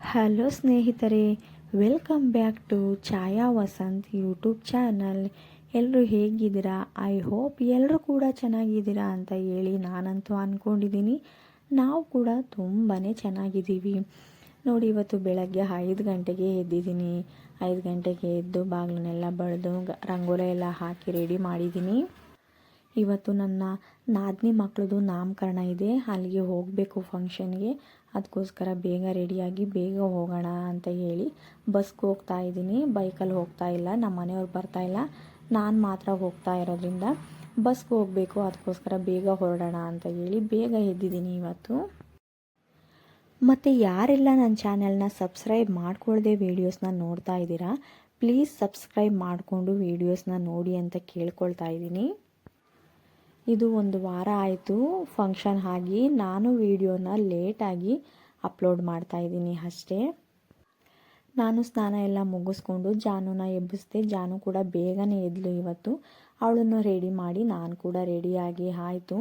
Hello ಸ್ನೇಹಿತರೆ, welcome back to Chaya Vasant YouTube channel. ಎಲ್ಲರೂ ಹೇಗಿದ್ದೀರಾ? ಐ ಹೋಪ್ ಎಲ್ಲರೂ ಕೂಡ ಚೆನ್ನಾಗಿದ್ದೀರಾ ಅಂತ ಹೇಳಿ ನಾನಂತೂ ಅಂದ್ಕೊಂಡಿದ್ದೀನಿ. ನಾವು ಕೂಡ ತುಂಬಾ ಚೆನ್ನಾಗಿದ್ದೀವಿ. ನೋಡಿ, ಇವತ್ತು ಬೆಳಗ್ಗೆ 5 ಗಂಟೆಗೆ ಎದ್ದಿದ್ದೀನಿ. 5 ಗಂಟೆಗೆ ಎದ್ದು ಬಾಗಿಲನ್ನೆಲ್ಲ ಬಳೆದು ರಂಗೋಲಿ ಎಲ್ಲ ಹಾಕಿ ರೆಡಿ ಮಾಡಿದ್ದೀನಿ. ಇವತ್ತು ನನ್ನ ನಾದಿನಿ ಮಕ್ಕಳದು ನಾಮಕರಣ ಇದೆ, ಅಲ್ಲಿಗೆ ಹೋಗಬೇಕು ಫಂಕ್ಷನ್ಗೆ. ಅದಕ್ಕೋಸ್ಕರ ಬೇಗ ರೆಡಿಯಾಗಿ ಬೇಗ ಹೋಗೋಣ ಅಂತ ಹೇಳಿ ಬಸ್ಗೆ ಹೋಗ್ತಾ ಇದ್ದೀನಿ. ಬೈಕಲ್ಲಿ ಹೋಗ್ತಾ ಇಲ್ಲ, ನಮ್ಮ ಮನೆಯವ್ರು ಬರ್ತಾ ಇಲ್ಲ, ನಾನು ಮಾತ್ರ ಹೋಗ್ತಾ ಇರೋದ್ರಿಂದ ಬಸ್ಗೆ ಹೋಗಬೇಕು. ಅದಕ್ಕೋಸ್ಕರ ಬೇಗ ಹೊರಡೋಣ ಅಂತ ಹೇಳಿ ಬೇಗ ಎದ್ದಿದ್ದೀನಿ ಇವತ್ತು. ಮತ್ತು ಯಾರೆಲ್ಲ ನನ್ನ ಚಾನೆಲ್ನ ಸಬ್ಸ್ಕ್ರೈಬ್ ಮಾಡ್ಕೊಳ್ಳದೆ ವೀಡಿಯೋಸ್ನ ನೋಡ್ತಾ ಇದ್ದೀರಾ, ಪ್ಲೀಸ್ ಸಬ್ಸ್ಕ್ರೈಬ್ ಮಾಡಿಕೊಂಡು ವೀಡಿಯೋಸ್ನ ನೋಡಿ ಅಂತ ಕೇಳ್ಕೊಳ್ತಾ ಇದ್ದೀನಿ. ಇದು ಒಂದು ವಾರ ಆಯಿತು ಫಂಕ್ಷನ್ ಆಗಿ. ನಾನು ವಿಡಿಯೋನ ಲೇಟಾಗಿ ಅಪ್ಲೋಡ್ ಮಾಡ್ತಾ ಇದ್ದೀನಿ ಅಷ್ಟೇ. ನಾನು ಸ್ನಾನ ಎಲ್ಲ ಮುಗಿಸ್ಕೊಂಡು ಜಾನುನ ಎಬ್ಬಿಸ್ದೆ. ಜಾನು ಕೂಡ ಬೇಗನೆ ಎದ್ಲು ಇವತ್ತು. ಅವಳನ್ನು ರೆಡಿ ಮಾಡಿ ನಾನು ಕೂಡ ರೆಡಿಯಾಗಿ ಆಯಿತು.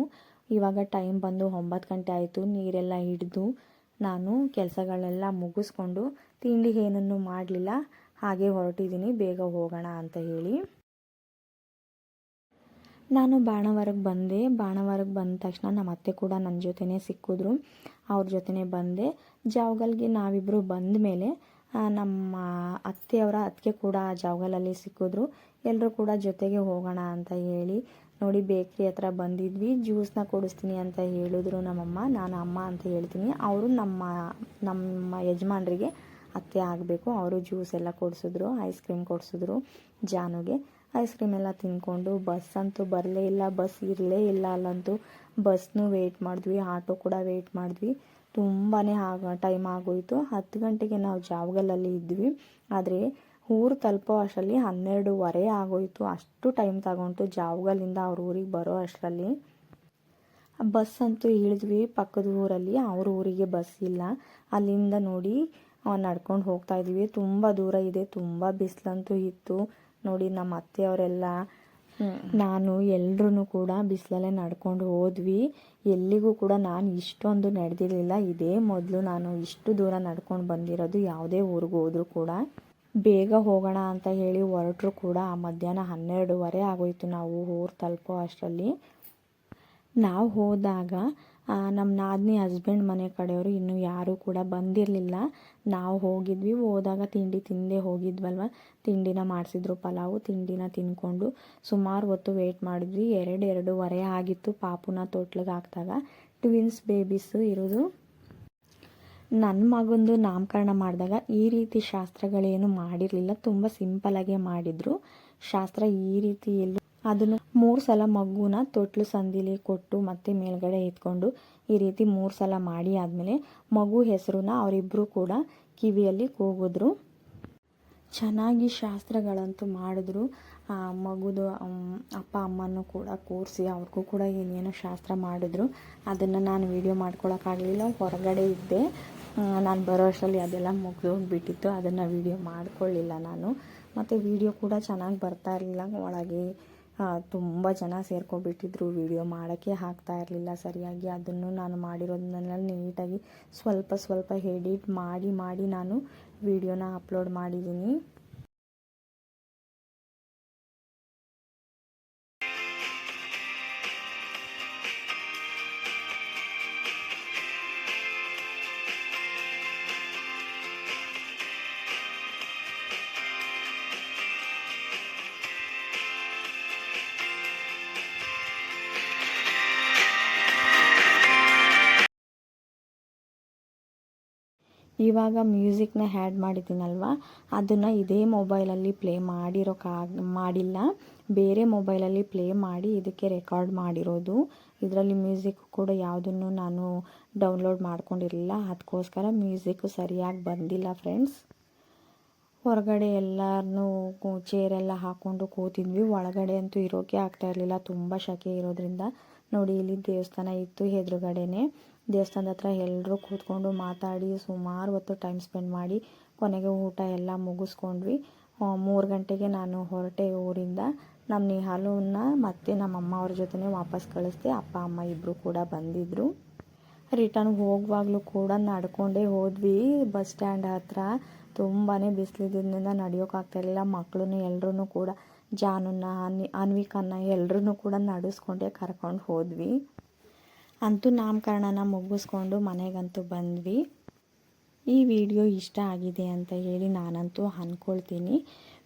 ಇವಾಗ ಟೈಮ್ ಬಂದು 9 ಗಂಟೆ ಆಯಿತು. ನೀರೆಲ್ಲ ಹಿಡಿದು ನಾನು ಕೆಲಸಗಳೆಲ್ಲ ಮುಗಿಸ್ಕೊಂಡು ತಿಂಡಿ ಏನನ್ನು ಮಾಡಲಿಲ್ಲ, ಹಾಗೆ ಹೊರಟಿದ್ದೀನಿ ಬೇಗ ಹೋಗೋಣ ಅಂತ ಹೇಳಿ. ನಾನು ಬಾಣವರಕ್ಕೆ ಬಂದೆ. ಬಾಣವರಕ್ಕೆ ಬಂದ ತಕ್ಷಣ ನಮ್ಮ ಅತ್ತೆ ಕೂಡ ನನ್ನ ಜೊತೆನೇ ಸಿಕ್ಕಿದ್ರು. ಅವ್ರ ಜೊತೆನೇ ಬಂದೆ. ಜಾವಗಲ್ಗೆ ನಾವಿಬ್ಬರು ಬಂದ ಮೇಲೆ ನಮ್ಮ ಅತ್ತೆಯವರ ಅತ್ತಿಗೆ ಕೂಡ ಜಾವಗಲಲ್ಲಿ ಸಿಕ್ಕಿದ್ರು. ಎಲ್ಲರೂ ಕೂಡ ಜೊತೆಗೆ ಹೋಗೋಣ ಅಂತ ಹೇಳಿ ನೋಡಿ ಬೇಕ್ರಿ ಹತ್ರ ಬಂದಿದ್ವಿ. ಜ್ಯೂಸ್ನ ಕೊಡಿಸ್ತೀನಿ ಅಂತ ಹೇಳಿದ್ರು ನಮ್ಮಮ್ಮ. ನಾನು ಅಮ್ಮ ಅಂತ ಹೇಳ್ತೀನಿ. ಅವರು ನಮ್ಮ ಯಜಮಾನ್ರಿಗೆ ಅತ್ತೆ ಆಗಬೇಕು. ಅವರು ಜ್ಯೂಸ್ ಎಲ್ಲ ಕೊಡಿಸಿದ್ರು, ಐಸ್ ಕ್ರೀಮ್ ಕೊಡಿಸಿದ್ರು ಜಾನುಗೆ. ಐಸ್ ಕ್ರೀಮ್ ಎಲ್ಲ ತಿಂದ್ಕೊಂಡು ಬಸ್ ಅಂತೂ ಬರಲೇ ಇಲ್ಲ, ಬಸ್ ಇರಲೇ ಇಲ್ಲ ಅಲ್ಲಂತೂ. ಬಸ್ನೂ ವೆಯ್ಟ್ ಮಾಡಿದ್ವಿ, ಆಟೋ ಕೂಡ ವೆಯ್ಟ್ ಮಾಡಿದ್ವಿ. ತುಂಬಾ ಟೈಮ್ ಆಗೋಯಿತು. 10 ಗಂಟೆಗೆ ನಾವು ಜಾವಗಲಲ್ಲಿ ಇದ್ವಿ, ಆದರೆ ಊರು ತಲುಪೋ ಅಷ್ಟರಲ್ಲಿ 12:15 ಆಗೋಯಿತು. ಅಷ್ಟು ಟೈಮ್ ತಗೊಂತು ಜಾವಗಲಿಂದ ಅವ್ರ ಊರಿಗೆ ಬರೋ ಅಷ್ಟರಲ್ಲಿ. ಬಸ್ ಅಂತೂ ಇಳಿದ್ವಿ ಪಕ್ಕದ ಊರಲ್ಲಿ. ಅವ್ರ ಊರಿಗೆ ಬಸ್ ಇಲ್ಲ. ಅಲ್ಲಿಂದ ನೋಡಿ ನಡ್ಕೊಂಡು ಹೋಗ್ತಾ ಇದ್ವಿ. ತುಂಬ ದೂರ ಇದೆ, ತುಂಬ ಬಿಸಿಲಂತೂ ಇತ್ತು. ನೋಡಿ ನಮ್ಮ ಅತ್ತೆಯವರೆಲ್ಲ ನಾನು ಎಲ್ಲರೂ ಕೂಡ ಬಿಸಿಲಲ್ಲೇ ನಡ್ಕೊಂಡು ಹೋದ್ವಿ. ಎಲ್ಲಿಗೂ ಕೂಡ ನಾನು ಇಷ್ಟೊಂದು ನಡೆದಿರಲಿಲ್ಲ. ಇದೇ ಮೊದಲು ನಾನು ಇಷ್ಟು ದೂರ ನಡ್ಕೊಂಡು ಬಂದಿರೋದು ಯಾವುದೇ ಊರಿಗೆ ಹೋದರೂ ಕೂಡ. ಬೇಗ ಹೋಗೋಣ ಅಂತ ಹೇಳಿ ಹೊರಟರು ಕೂಡ ಮಧ್ಯಾಹ್ನ 12:15 ಆಗೋಯಿತು ನಾವು ಊರು ತಲುಪೋ ಅಷ್ಟರಲ್ಲಿ. ನಾವು ಹೋದಾಗ ನಮ್ಮ ನಾದಿನಿ ಹಸ್ಬೆಂಡ್ ಮನೆ ಕಡೆಯವರು ಇನ್ನೂ ಯಾರೂ ಕೂಡ ಬಂದಿರಲಿಲ್ಲ. ನಾವು ಹೋಗಿದ್ವಿ. ಹೋದಾಗ ತಿಂಡಿ ತಿಂದೇ ಹೋಗಿದ್ವಲ್ವ, ತಿಂಡಿನ ಮಾಡಿಸಿದ್ರು, ಪಲಾವು. ತಿಂಡಿನ ತಿಂದ್ಕೊಂಡು ಸುಮಾರು ಹೊತ್ತು ವೆಯ್ಟ್ ಮಾಡಿದ್ವಿ. 2:30 ಆಗಿತ್ತು ಪಾಪುನ ತೊಟ್ಲಿಗೆ ಹಾಕಿದಾಗ. ಟ್ವಿನ್ಸ್ ಬೇಬೀಸು ಇರೋದು. ನನ್ನ ಮಗಂದು ನಾಮಕರಣ ಮಾಡಿದಾಗ ಈ ರೀತಿ ಶಾಸ್ತ್ರಗಳೇನು ಮಾಡಿರಲಿಲ್ಲ, ತುಂಬ ಸಿಂಪಲಾಗೇ ಮಾಡಿದರು. ಶಾಸ್ತ್ರ ಈ ರೀತಿ ಎಲ್ಲೂ ಅದನ್ನು 3 ಸಲ ಮಗುನ ತೊಟ್ಲು ಸಂದಿಲಿ ಕೊಟ್ಟು ಮತ್ತೆ ಮೇಲ್ಗಡೆ ಎತ್ಕೊಂಡು ಈ ರೀತಿ 3 ಸಲ ಮಾಡಿ ಆದಮೇಲೆ ಮಗು ಹೆಸರನ್ನ ಅವರಿಬ್ಬರು ಕೂಡ ಕಿವಿಯಲ್ಲಿ ಕೂಗಿದ್ರು. ಚೆನ್ನಾಗಿ ಶಾಸ್ತ್ರಗಳಂತೂ ಮಾಡಿದ್ರು. ಮಗುದು ಅಪ್ಪ ಅಮ್ಮನೂ ಕೂಡ ಕೂರಿಸಿ ಅವ್ರಿಗೂ ಕೂಡ ಏನೇನೋ ಶಾಸ್ತ್ರ ಮಾಡಿದ್ರು. ಅದನ್ನು ನಾನು ವಿಡಿಯೋ ಮಾಡ್ಕೊಳಕ್ಕಾಗಲಿಲ್ಲ, ಹೊರಗಡೆ ಇದ್ದೆ. ನಾನು ಬರೋ ಅಷ್ಟರಲ್ಲಿ ಅದೆಲ್ಲ ಮುಗಿದೋಗ್ಬಿಟ್ಟಿತ್ತು. ಅದನ್ನು ವಿಡಿಯೋ ಮಾಡ್ಕೊಳ್ಳಿಲ್ಲ ನಾನು. ಮತ್ತು ವಿಡಿಯೋ ಕೂಡ ಚೆನ್ನಾಗಿ ಬರ್ತಾ ಇರಲಿಲ್ಲ. ಒಳಗೆ ತುಂಬ ಜನ ಸೇರ್ಕೊಬಿಟ್ಟಿದ್ರು. ವಿಡಿಯೋ ಮಾಡೋಕ್ಕೆ ಆಗ್ತಾ ಇರಲಿಲ್ಲ ಸರಿಯಾಗಿ. ಅದನ್ನು ನಾನು ಮಾಡಿರೋದನ್ನೆಲ್ಲ ನೀಟಾಗಿ ಸ್ವಲ್ಪ ಎಡಿಟ್ ಮಾಡಿ ನಾನು ವಿಡಿಯೋನ ಅಪ್ಲೋಡ್ ಮಾಡಿದ್ದೀನಿ. ಇವಾಗ ಮ್ಯೂಸಿಕ್ನ ಹ್ಯಾಡ್ ಮಾಡಿದ್ದೀನಲ್ವ, ಅದನ್ನು ಇದೇ ಮೊಬೈಲಲ್ಲಿ ಪ್ಲೇ ಮಾಡಿಲ್ಲ, ಬೇರೆ ಮೊಬೈಲಲ್ಲಿ ಪ್ಲೇ ಮಾಡಿ ಇದಕ್ಕೆ ರೆಕಾರ್ಡ್ ಮಾಡಿರೋದು. ಇದರಲ್ಲಿ ಮ್ಯೂಸಿಕ್ ಕೂಡ ಯಾವುದನ್ನು ನಾನು ಡೌನ್ಲೋಡ್ ಮಾಡ್ಕೊಂಡಿರಲಿಲ್ಲ. ಅದಕ್ಕೋಸ್ಕರ ಮ್ಯೂಸಿಕ್ಕು ಸರಿಯಾಗಿ ಬಂದಿಲ್ಲ ಫ್ರೆಂಡ್ಸ್. ಹೊರಗಡೆ ಎಲ್ಲರನ್ನೂ ಚೇರೆಲ್ಲ ಹಾಕ್ಕೊಂಡು ಕೂತಿದ್ವಿ. ಒಳಗಡೆ ಅಂತೂ ಇರೋಕ್ಕೆ ಆಗ್ತಾ ಇರಲಿಲ್ಲ, ತುಂಬ ಶೆಕೆ ಇರೋದ್ರಿಂದ. ನೋಡಿ, ಇಲ್ಲಿ ದೇವಸ್ಥಾನ ಇತ್ತು ಎದುರುಗಡೆನೆ. ದೇವಸ್ಥಾನದ ಹತ್ರ ಎಲ್ಲರೂ ಕೂತ್ಕೊಂಡು ಮಾತಾಡಿ ಸುಮಾರು ಹೊತ್ತು ಟೈಮ್ ಸ್ಪೆಂಡ್ ಮಾಡಿ ಕೊನೆಗೆ ಊಟ ಎಲ್ಲ ಮುಗಿಸ್ಕೊಂಡ್ವಿ. 3 ಗಂಟೆಗೆ ನಾನು ಹೊರಟೆ ಊರಿಂದ. ನಮ್ಮ ನಿಹಾಲುನ ಮತ್ತೆ ನಮ್ಮ ಅಮ್ಮ ಅವ್ರ ಜೊತೆನೇ ವಾಪಸ್ ಕಳಿಸ್ದೆ. ಅಪ್ಪ ಅಮ್ಮ ಇಬ್ಬರು ಕೂಡ ಬಂದಿದ್ದರು. ರಿಟರ್ನ್ ಹೋಗುವಾಗಲೂ ಕೂಡ ನಡ್ಕೊಂಡೇ ಹೋದ್ವಿ. ಬಸ್ ಸ್ಟ್ಯಾಂಡ್ ಹತ್ರ ತುಂಬಾ ಬಿಸಿಲಿದ್ದರಿಂದ ನಡೆಯೋಕ್ಕಾಗ್ತಾಯಿರಲಿಲ್ಲ. ಮಕ್ಕಳು ಎಲ್ಲರೂ ಕೂಡ ಜಾನುನ ಅನ್ವಿಕನ್ನ ಎಲ್ಲರೂ ಕೂಡ ನಡೆಸ್ಕೊಂಡೇ ಕರ್ಕೊಂಡು ಹೋದ್ವಿ. ಅಂತೂ ನಾಮಕರಣನ ಮುಗಿಸ್ಕೊಂಡು ಮನೆಗಂತೂ ಬಂದ್ವಿ. ಈ ವಿಡಿಯೋ ಇಷ್ಟ ಆಗಿದೆ ಅಂತ ಹೇಳಿ ನಾನಂತೂ ಅಂದ್ಕೊಳ್ತೀನಿ.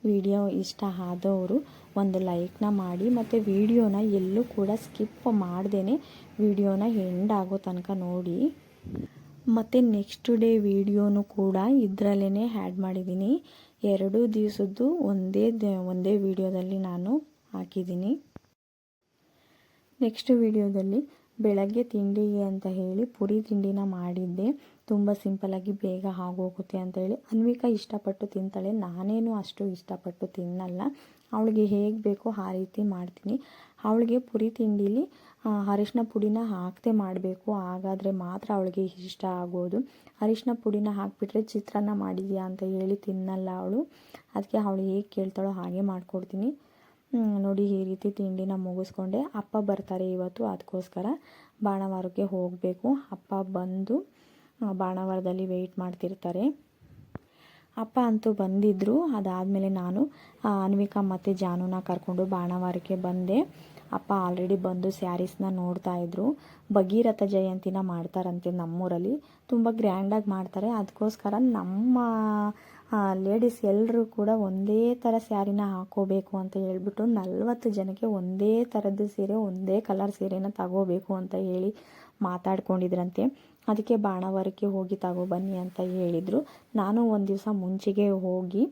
ವಿಡಿಯೋ ಇಷ್ಟ ಆದವರು ಒಂದು ಲೈಕ್ನ ಮಾಡಿ, ಮತ್ತು ವಿಡಿಯೋನ ಎಲ್ಲೂ ಕೂಡ ಸ್ಕಿಪ್ ಮಾಡ್ದೇ ವಿಡಿಯೋನ ಎಂಡ್ ಆಗೋ ತನಕ ನೋಡಿ. ಮತ್ತು ನೆಕ್ಸ್ಟ್ ಡೇ ವಿಡಿಯೋನು ಕೂಡ ಇದರಲ್ಲೇ ಆ್ಯಡ್ ಮಾಡಿದ್ದೀನಿ. 2 ದಿವಸದ್ದು ಒಂದೇ ವಿಡಿಯೋದಲ್ಲಿ ನಾನು ಹಾಕಿದ್ದೀನಿ. ನೆಕ್ಸ್ಟ್ ವಿಡಿಯೋದಲ್ಲಿ ಬೆಳಗ್ಗೆ ತಿಂಡಿಗೆ ಅಂತ ಹೇಳಿ ಪುರಿ ತಿಂಡಿನ ಮಾಡಿದ್ದೆ. ತುಂಬ ಸಿಂಪಲ್ಲಾಗಿ ಬೇಗ ಆಗೋಗುತ್ತೆ ಅಂತ ಹೇಳಿ ಅನ್ವಿಕಾ ಇಷ್ಟಪಟ್ಟು ತಿಂತಾಳೆ. ನಾನೇನು ಅಷ್ಟು ಇಷ್ಟಪಟ್ಟು ತಿನ್ನಲ್ಲ. ಅವಳಿಗೆ ಹೇಗೆ ಬೇಕೋ ಆ ರೀತಿ ಮಾಡ್ತೀನಿ. ಅವಳಿಗೆ ಪುರಿ ತಿಂಡಿಲಿ ಅರಿಶಿನ ಪುಡಿನ ಹಾಕದೆ ಮಾಡಬೇಕು, ಹಾಗಾದರೆ ಮಾತ್ರ ಅವಳಿಗೆ ಇಷ್ಟ ಆಗೋದು. ಅರಿಶಿನ ಪುಡಿನ ಹಾಕಿಬಿಟ್ರೆ ಚಿತ್ರಾನ್ನ ಮಾಡಿದ್ಯಾ ಅಂತ ಹೇಳಿ ತಿನ್ನಲ್ಲ ಅವಳು. ಅದಕ್ಕೆ ಅವಳು ಹೇಗೆ ಕೇಳ್ತಾಳೋ ಹಾಗೆ ಮಾಡಿಕೊಡ್ತೀನಿ. ನೋಡಿ, ಈ ರೀತಿ ತಿಂಡಿನ ಮುಗಿಸ್ಕೊಂಡೆ. ಅಪ್ಪ ಬರ್ತಾರೆ ಇವತ್ತು, ಅದಕ್ಕೋಸ್ಕರ ಬಾಣವಾರಕ್ಕೆ ಹೋಗಬೇಕು. ಅಪ್ಪ ಬಂದು ಬಾಣವಾರದಲ್ಲಿ ವೆಯ್ಟ್ ಮಾಡ್ತಿರ್ತಾರೆ. ಅಪ್ಪ ಅಂತೂ ಬಂದಿದ್ದರು. ಅದಾದಮೇಲೆ ನಾನು ಅನ್ವಿಕಾ ಮತ್ತು ಜಾನುನ ಕರ್ಕೊಂಡು ಬಾಣವಾರಕ್ಕೆ ಬಂದೆ. ಅಪ್ಪ ಆಲ್ರೆಡಿ ಬಂದು ಸ್ಯಾರೀಸ್ನ ನೋಡ್ತಾಯಿದ್ರು. ಭಗೀರಥ ಜಯಂತಿನ ಮಾಡ್ತಾರಂತೆ ನಮ್ಮೂರಲ್ಲಿ, ತುಂಬ ಗ್ರ್ಯಾಂಡಾಗಿ ಮಾಡ್ತಾರೆ. ಅದಕ್ಕೋಸ್ಕರ ನಮ್ಮ ಲೇಡೀಸ್ ಎಲ್ಲರೂ ಕೂಡ ಒಂದೇ ಥರ ಸ್ಯಾರಿನ ಹಾಕೋಬೇಕು ಅಂತ ಹೇಳ್ಬಿಟ್ಟು 40 ಜನಕ್ಕೆ ಒಂದೇ ಥರದ್ದು ಸೀರೆ, ಒಂದೇ ಕಲರ್ ಸೀರೆನ ತಗೋಬೇಕು ಅಂತ ಹೇಳಿ ಮಾತಾಡ್ಕೊಂಡಿದ್ರಂತೆ. ಅದಕ್ಕೆ ಬಾಣವಾರಕ್ಕೆ ಹೋಗಿ ತಗೊಬನ್ನಿ ಅಂತ ಹೇಳಿದರು. ನಾನು ಒಂದು ದಿವಸ ಮುಂಚೆಗೆ ಹೋಗಿ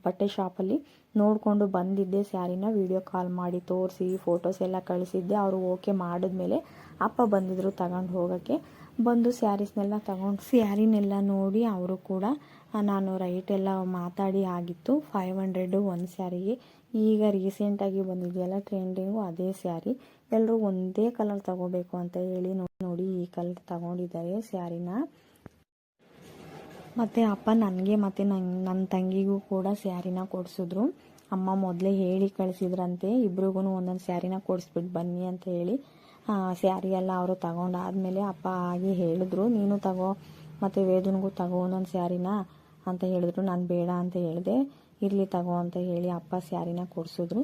ಬಟ್ಟೆ ಶಾಪಲ್ಲಿ ನೋಡಿಕೊಂಡು ಬಂದಿದ್ದೆ. ಸ್ಯಾರಿನ ವಿಡಿಯೋ ಕಾಲ್ ಮಾಡಿ ತೋರಿಸಿ ಫೋಟೋಸ್ ಎಲ್ಲ ಕಳಿಸಿದ್ದೆ. ಅವರು ಓಕೆ ಮಾಡಿದ್ಮೇಲೆ ಅಪ್ಪ ಬಂದಿದ್ದರು ತಗೊಂಡು ಹೋಗೋಕ್ಕೆ. ಬಂದು ಸ್ಯಾರಿನೆಲ್ಲ ನೋಡಿ ಅವರು ಕೂಡ ನಾನು ರೈಟ್ ಎಲ್ಲ ಮಾತಾಡಿ ಆಗಿತ್ತು. 500 ಒಂದು ಸ್ಯಾರಿಗೆ. ಈಗ ರೀಸೆಂಟಾಗಿ ಬಂದಿದೆಯಲ್ಲ ಟ್ರೆಂಡಿಂಗು ಅದೇ ಸ್ಯಾರಿ. ಎಲ್ಲರೂ ಒಂದೇ ಕಲರ್ ತಗೋಬೇಕು ಅಂತ ಹೇಳಿ ನೋಡಿ ಈ ಕಲರ್ ತಗೊಂಡಿದ್ದಾರೆ ಸ್ಯಾರಿನ. ಮತ್ತು ಅಪ್ಪ ನನಗೆ ಮತ್ತು ನನ್ನ ತಂಗಿಗೂ ಕೂಡ ಸ್ಯಾರಿನ ಕೊಡಿಸಿದ್ರು. ಅಮ್ಮ ಮೊದಲೇ ಹೇಳಿ ಕಳಿಸಿದ್ರಂತೆ ಇಬ್ರಿಗೂ ಒಂದೊಂದು ಸ್ಯಾರಿನ ಕೊಡಿಸ್ಬಿಟ್ಟು ಬನ್ನಿ ಅಂತ ಹೇಳಿ. ಸ್ಯಾರಿ ಎಲ್ಲ ಅವರು ತಗೊಂಡಾದ್ಮೇಲೆ ಅಪ್ಪ ಆಗಿ ಹೇಳಿದ್ರು, ನೀನು ತಗೋ ಮತ್ತು ವೇದನಿಗೂ ತಗೋ ಒಂದೊಂದು ಸ್ಯಾರಿನ ಅಂತ ಹೇಳಿದ್ರು. ನಾನು ಬೇಡ ಅಂತ ಹೇಳಿದೆ. ಇರಲಿ ತಗೋ ಅಂತ ಹೇಳಿ ಅಪ್ಪ ಸ್ಯಾರಿನ ಕೊಡಿಸಿದ್ರು.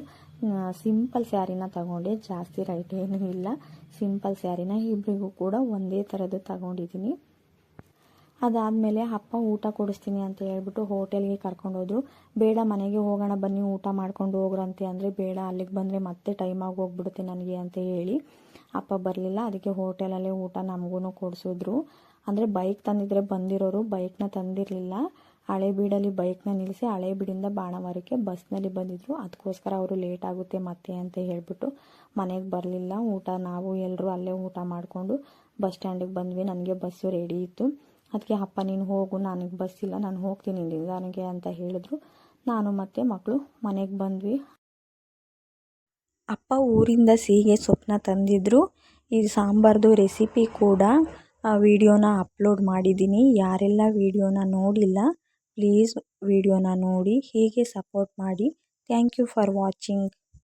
ಸಿಂಪಲ್ ಸ್ಯಾರಿನ ತಗೊಂಡೆ, ಜಾಸ್ತಿ ರೈಟ್ ಏನೂ ಇಲ್ಲ. ಸಿಂಪಲ್ ಸ್ಯಾರಿನ ಇಬ್ಬರಿಗೂ ಕೂಡ ಒಂದೇ ಥರದ್ದು ತಗೊಂಡಿದ್ದೀನಿ. ಅದಾದಮೇಲೆ ಅಪ್ಪ ಊಟ ಕೊಡಿಸ್ತೀನಿ ಅಂತ ಹೇಳ್ಬಿಟ್ಟು ಹೋಟೆಲ್ಗೆ ಕರ್ಕೊಂಡೋದ್ರು. ಬೇಡ, ಮನೆಗೆ ಹೋಗೋಣ ಬನ್ನಿ ಊಟ ಮಾಡ್ಕೊಂಡು ಹೋಗ್ರಂತೆ ಅಂದರೆ, ಬೇಡ ಅಲ್ಲಿಗೆ ಬಂದರೆ ಮತ್ತೆ ಟೈಮಾಗಿ ಹೋಗ್ಬಿಡುತ್ತೆ ನನಗೆ ಅಂತ ಹೇಳಿ ಅಪ್ಪ ಬರಲಿಲ್ಲ. ಅದಕ್ಕೆ ಹೋಟೆಲಲ್ಲೇ ಊಟ ನಮಗೂ ಕೊಡಿಸಿದ್ರು. ಅಂದರೆ ಬೈಕ್ ತಂದಿದ್ರೆ ಬಂದಿರೋರು, ಬೈಕ್ನ ತಂದಿರಲಿಲ್ಲ. ಹಳೇಬೀಡಲ್ಲಿ ಬೈಕ್ನ ನಿಲ್ಲಿಸಿ ಹಳೇಬೀಡಿಂದ ಬಾಣವಾರಕ್ಕೆ ಬಸ್ನಲ್ಲಿ ಬಂದಿದ್ರು. ಅದಕ್ಕೋಸ್ಕರ ಅವರು ಲೇಟ್ ಆಗುತ್ತೆ ಮತ್ತೆ ಅಂತ ಹೇಳ್ಬಿಟ್ಟು ಮನೆಗೆ ಬರಲಿಲ್ಲ. ಊಟ ನಾವು ಎಲ್ಲರೂ ಅಲ್ಲೇ ಊಟ ಮಾಡಿಕೊಂಡು ಬಸ್ ಸ್ಟ್ಯಾಂಡಿಗೆ ಬಂದ್ವಿ. ನನಗೆ ಬಸ್ಸು ರೆಡಿ ಇತ್ತು. ಅದಕ್ಕೆ ಅಪ್ಪ ನೀನು ಹೋಗು, ನನಗೆ ಬಸ್ ಇಲ್ಲ, ನಾನು ಹೋಗ್ತೀನಿ ನಿಧಾನಕ್ಕೆ ಅಂತ ಹೇಳಿದ್ರು. ನಾನು ಮತ್ತು ಮಕ್ಕಳು ಮನೆಗೆ ಬಂದ್ವಿ. ಅಪ್ಪ ಊರಿಂದ ಸೀಗೆ ಸೊಪ್ಪನ್ನ ತಂದಿದ್ರು. ಈ ಸಾಂಬಾರ್ದು ರೆಸಿಪಿ ಕೂಡ ವಿಡಿಯೋನ ಅಪ್ಲೋಡ್ ಮಾಡಿದ್ದೀನಿ. ಯಾರೆಲ್ಲ ವಿಡಿಯೋನ ನೋಡಿಲ್ಲ ಪ್ಲೀಸ್ ವಿಡಿಯೋನ ನೋಡಿ, ಹೀಗೆ ಸಪೋರ್ಟ್ ಮಾಡಿ. Thank you for watching.